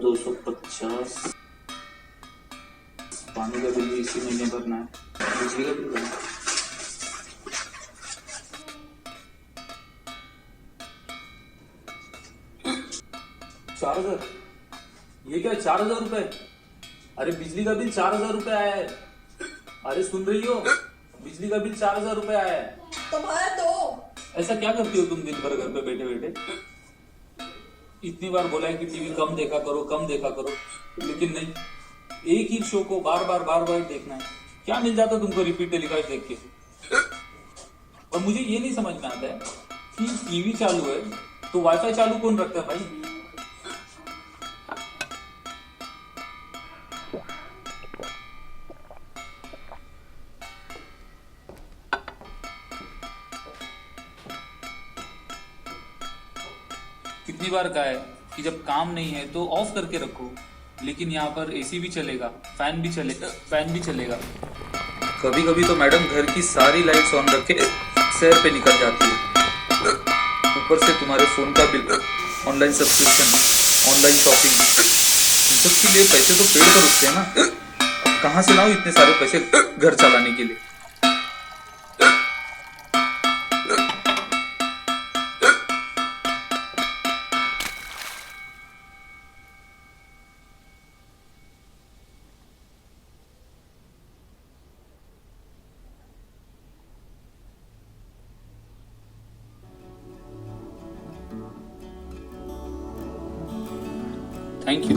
250। पानी का बिल भी इसी महीने भरना है, बिजली का बिल भरना है। 4,000? ये क्या 4,000 रुपए? अरे बिजली का बिल 4,000 रुपए आया है। अरे सुन रही हो, बिजली का बिल 4,000 रुपए आया है। तो भर दो। ऐसा क्या करती हो तुम दिन भर घर पे बैठे बैठे? इतनी बार बोला है कि टीवी कम देखा करो, कम देखा करो, लेकिन नहीं, एक ही शो को बार बार देखना है। क्या मिल जाता तुमको रिपीट टेलीकास्ट देख के? और मुझे ये नहीं समझ में आता है कि टीवी चालू है तो वाईफाई चालू कौन रखता है भाई? कितनी बार कहा है कि जब काम नहीं है तो ऑफ करके रखो, लेकिन यहाँ पर एसी भी चलेगा, फैन भी चलेगा। कभी कभी तो मैडम घर की सारी लाइट्स ऑन रख के सैर पे निकल जाती है। ऊपर से तुम्हारे फोन का bill, online subscription, online shopping, इन सब के लिए पैसे तो पेड़ पर उठते हैं ना। अब कहाँ से लाऊं इतने सारे पैसे घर चलाने के लिए? Thank you.